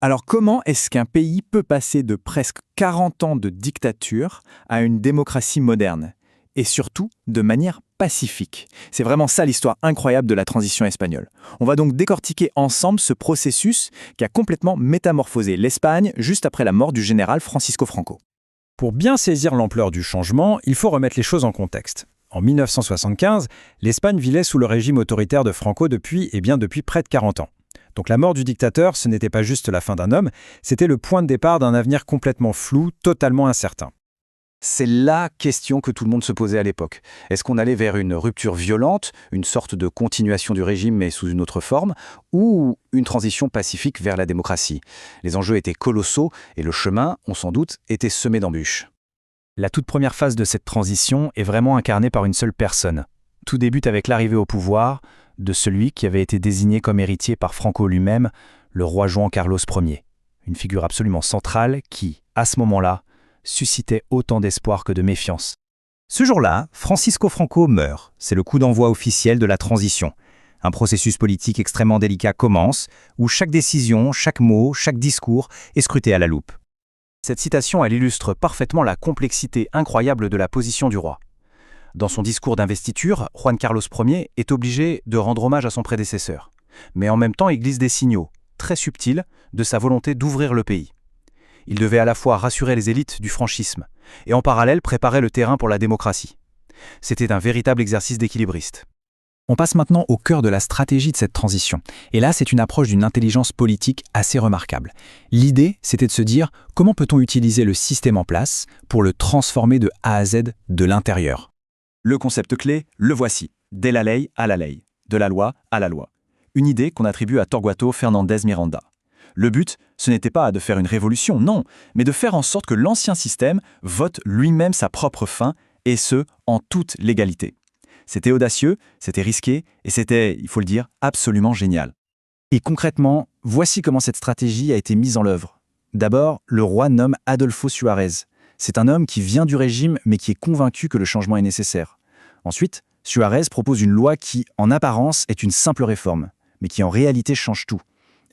Alors comment est-ce qu'un pays peut passer de presque 40 ans de dictature à une démocratie moderne? Et surtout, de manière pacifique. C'est vraiment ça l'histoire incroyable de la transition espagnole. On va donc décortiquer ensemble ce processus qui a complètement métamorphosé l'Espagne juste après la mort du général Francisco Franco. Pour bien saisir l'ampleur du changement, il faut remettre les choses en contexte. En 1975, l'Espagne vivait sous le régime autoritaire de Franco depuis près de 40 ans. Donc la mort du dictateur, ce n'était pas juste la fin d'un homme, c'était le point de départ d'un avenir complètement flou, totalement incertain. C'est la question que tout le monde se posait à l'époque. Est-ce qu'on allait vers une rupture violente, une sorte de continuation du régime mais sous une autre forme, ou une transition pacifique vers la démocratie? Les enjeux étaient colossaux et le chemin, on s'en doute, était semé d'embûches. La toute première phase de cette transition est vraiment incarnée par une seule personne. Tout débute avec l'arrivée au pouvoir de celui qui avait été désigné comme héritier par Franco lui-même, le roi Juan Carlos Ier. Une figure absolument centrale qui, à ce moment-là, suscitait autant d'espoir que de méfiance. Ce jour-là, Francisco Franco meurt. C'est le coup d'envoi officiel de la transition. Un processus politique extrêmement délicat commence, où chaque décision, chaque mot, chaque discours est scruté à la loupe. Cette citation, elle illustre parfaitement la complexité incroyable de la position du roi. Dans son discours d'investiture, Juan Carlos Ier est obligé de rendre hommage à son prédécesseur. Mais en même temps, il glisse des signaux, très subtils, de sa volonté d'ouvrir le pays. Il devait à la fois rassurer les élites du franchisme et en parallèle préparer le terrain pour la démocratie. C'était un véritable exercice d'équilibriste. On passe maintenant au cœur de la stratégie de cette transition. Et là, c'est une approche d'une intelligence politique assez remarquable. L'idée, c'était de se dire comment peut-on utiliser le système en place pour le transformer de A à Z de l'intérieur. Le concept clé, le voici. De la ley à la ley. De la loi à la loi. Une idée qu'on attribue à Torquato Fernández Miranda. Le but, ce n'était pas de faire une révolution, non, mais de faire en sorte que l'ancien système vote lui-même sa propre fin, et ce, en toute légalité. C'était audacieux, c'était risqué, et c'était, il faut le dire, absolument génial. Et concrètement, voici comment cette stratégie a été mise en œuvre. D'abord, le roi nomme Adolfo Suárez. C'est un homme qui vient du régime, mais qui est convaincu que le changement est nécessaire. Ensuite, Suárez propose une loi qui, en apparence, est une simple réforme, mais qui en réalité change tout.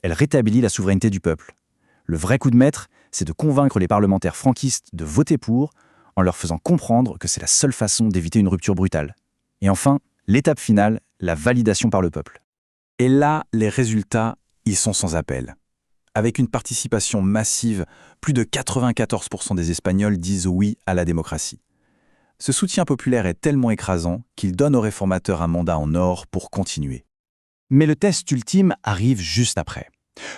Elle rétablit la souveraineté du peuple. Le vrai coup de maître, c'est de convaincre les parlementaires franquistes de voter pour, en leur faisant comprendre que c'est la seule façon d'éviter une rupture brutale. Et enfin, l'étape finale, la validation par le peuple. Et là, les résultats, ils sont sans appel. Avec une participation massive, plus de 94% des Espagnols disent oui à la démocratie. Ce soutien populaire est tellement écrasant qu'il donne aux réformateurs un mandat en or pour continuer. Mais le test ultime arrive juste après.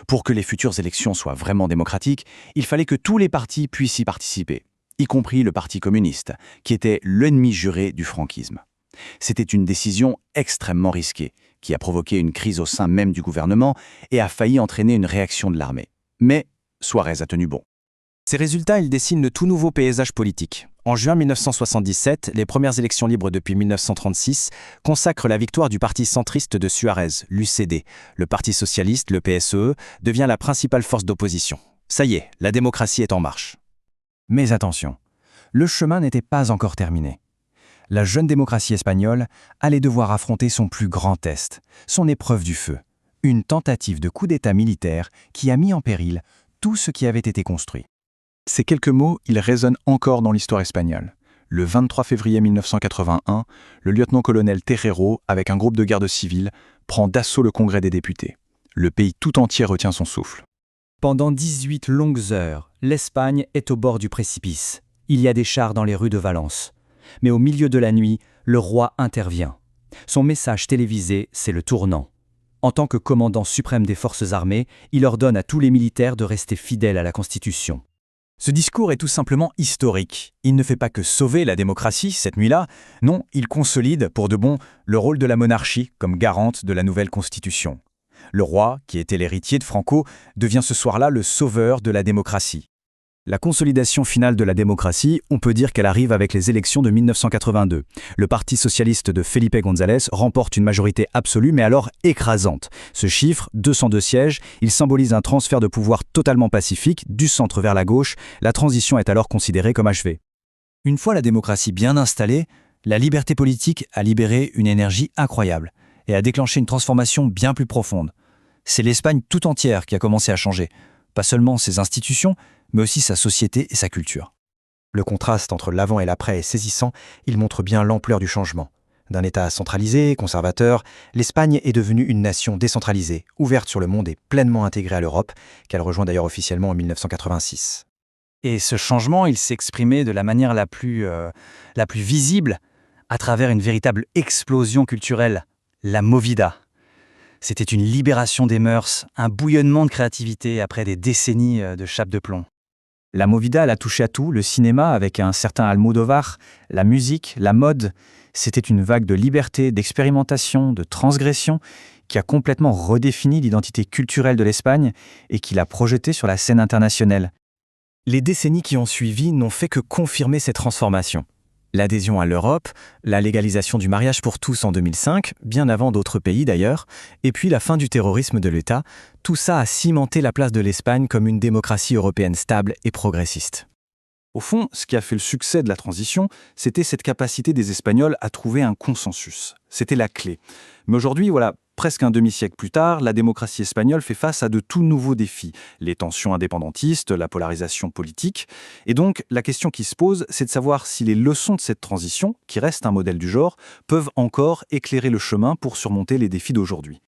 Pour que les futures élections soient vraiment démocratiques, il fallait que tous les partis puissent y participer, y compris le Parti communiste, qui était l'ennemi juré du franquisme. C'était une décision extrêmement risquée, qui a provoqué une crise au sein même du gouvernement et a failli entraîner une réaction de l'armée. Mais Suárez a tenu bon. Ces résultats, ils dessinent le tout nouveau paysage politique. En juin 1977, les premières élections libres depuis 1936 consacrent la victoire du parti centriste de Suárez, l'UCD. Le Parti socialiste, le PSE, devient la principale force d'opposition. Ça y est, la démocratie est en marche. Mais attention, le chemin n'était pas encore terminé. La jeune démocratie espagnole allait devoir affronter son plus grand test, son épreuve du feu, une tentative de coup d'État militaire qui a mis en péril tout ce qui avait été construit. Ces quelques mots, ils résonnent encore dans l'histoire espagnole. Le 23 février 1981, le lieutenant-colonel Terrero, avec un groupe de garde civile, prend d'assaut le Congrès des députés. Le pays tout entier retient son souffle. Pendant 18 longues heures, l'Espagne est au bord du précipice. Il y a des chars dans les rues de Valence. Mais au milieu de la nuit, le roi intervient. Son message télévisé, c'est le tournant. En tant que commandant suprême des forces armées, il ordonne à tous les militaires de rester fidèles à la Constitution. Ce discours est tout simplement historique. Il ne fait pas que sauver la démocratie cette nuit-là, non, il consolide, pour de bon, le rôle de la monarchie comme garante de la nouvelle Constitution. Le roi, qui était l'héritier de Franco, devient ce soir-là le sauveur de la démocratie. La consolidation finale de la démocratie, on peut dire qu'elle arrive avec les élections de 1982. Le Parti socialiste de Felipe González remporte une majorité absolue, mais alors écrasante. Ce chiffre, 202 sièges, il symbolise un transfert de pouvoir totalement pacifique, du centre vers la gauche. La transition est alors considérée comme achevée. Une fois la démocratie bien installée, la liberté politique a libéré une énergie incroyable et a déclenché une transformation bien plus profonde. C'est l'Espagne tout entière qui a commencé à changer. pas seulement ses institutions, mais aussi sa société et sa culture. Le contraste entre l'avant et l'après est saisissant, il montre bien l'ampleur du changement. D'un État centralisé, conservateur, l'Espagne est devenue une nation décentralisée, ouverte sur le monde et pleinement intégrée à l'Europe, qu'elle rejoint d'ailleurs officiellement en 1986. Et ce changement, il s'est exprimé de la manière la plus visible à travers une véritable explosion culturelle, la Movida. C'était une libération des mœurs, un bouillonnement de créativité après des décennies de chape de plomb. La Movida, elle a touché à tout, le cinéma avec un certain Almodóvar, la musique, la mode. C'était une vague de liberté, d'expérimentation, de transgression qui a complètement redéfini l'identité culturelle de l'Espagne et qui l'a projetée sur la scène internationale. Les décennies qui ont suivi n'ont fait que confirmer ces transformations. L'adhésion à l'Europe, la légalisation du mariage pour tous en 2005, bien avant d'autres pays d'ailleurs, et puis la fin du terrorisme de l'État, tout ça a cimenté la place de l'Espagne comme une démocratie européenne stable et progressiste. Au fond, ce qui a fait le succès de la transition, c'était cette capacité des Espagnols à trouver un consensus. C'était la clé. Mais aujourd'hui, voilà, presque un demi-siècle plus tard, la démocratie espagnole fait face à de tout nouveaux défis. Les tensions indépendantistes, la polarisation politique. Et donc, la question qui se pose, c'est de savoir si les leçons de cette transition, qui reste un modèle du genre, peuvent encore éclairer le chemin pour surmonter les défis d'aujourd'hui.